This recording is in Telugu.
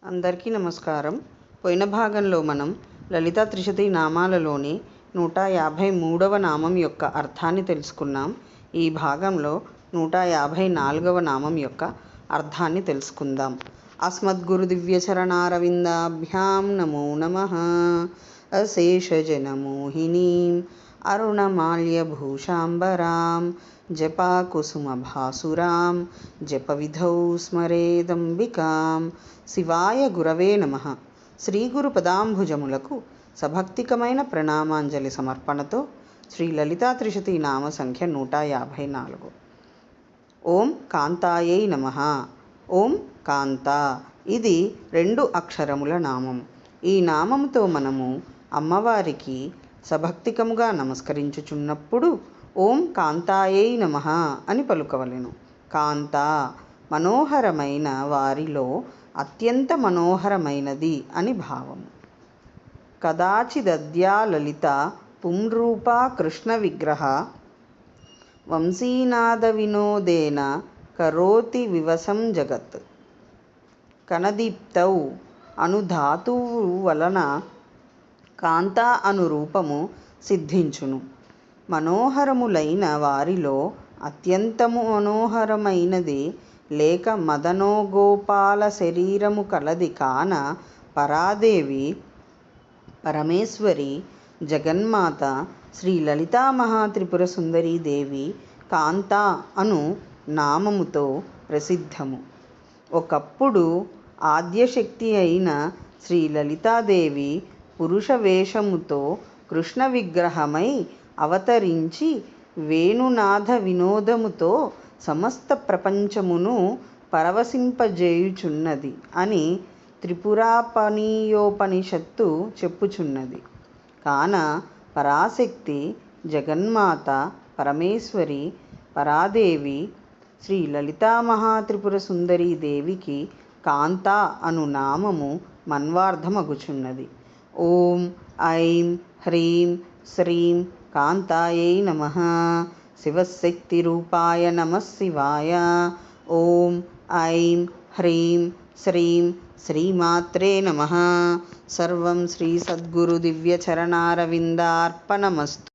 అందరికీ నమస్కారం. పోయిన భాగంలో మనం లలితా త్రిశతి నామాలలోని 153వ నామం యొక్క అర్థాన్ని తెలుసుకున్నాం. ఈ భాగంలో 154వ నామం యొక్క అర్థాన్ని తెలుసుకుందాం. అస్మద్గురు దివ్యచరణారవిందాభ్యాం నమో నమః. అశేషజనమోహినీం అరుణమాల్యభూషాంబరాం జపాకుసుమభాసురాం జపవిధౌ స్మరేదంబికాం. శివాయ గురవే నమః. శ్రీ గురు పదాంభుజములకు సభక్తికమైన ప్రణామాంజలి సమర్పణతో శ్రీ లలితా త్రిశతి నామ సంఖ్య 154. ఓం కాంతాయై నమః. ఓం కాంత, ఇది 2 అక్షరముల నామం. ఈ నామముతో మనము అమ్మవారికి సభక్తికముగా నమస్కరించుచున్నప్పుడు ఓం కాంతాయై నమః అని పలుకవలెను. కాంత మనోహరమైన వారిలో అత్యంత మనోహరమైనది అని భావము. కదాచిదద్యా లలిత పుంరూపా కృష్ణ విగ్రహ వంశీనాద వినోదేన కరోతి వివసం జగత్. కనదీప్తౌ అను ధాతువు వలన కాంత అను రూపము సిద్ధించును. మనోహరములైన వారిలో అత్యంతము మనోహరమైనది లేక మదనోగోపాల శరీరము కలది కాన పరాదేవి పరమేశ్వరి జగన్మాత శ్రీ లలితా మహాత్రిపుర సుందరీదేవి కాంత అను నామముతో ప్రసిద్ధము. ఒకప్పుడు ఆద్యశక్తి అయిన శ్రీ లలితాదేవి పురుష వేషముతో కృష్ణ విగ్రహమై అవతరించి వేణునాథ వినోదముతో సమస్త ప్రపంచమును పరవశింపజేయుచున్నది అని త్రిపురాపనీయోపనిషత్తు చెప్పుచున్నది. కాన పరాశక్తి జగన్మాత పరమేశ్వరి పరాదేవి శ్రీ లలితా మహాత్రిపుర సుందరీ దేవికి కాంత అను నామము మన్వార్థమగుచున్నది. ఓం ఐం హ్రీం శ్రీం కాంతాయై నమః. శివశక్తి రూపాయ నమః శివాయ. ఓం ఐం హ్రీం శ్రీం శ్రీమాత్రే నమః. సర్వం శ్రీ సద్గురు దివ్యచరణారవిందార్పణమస్తు.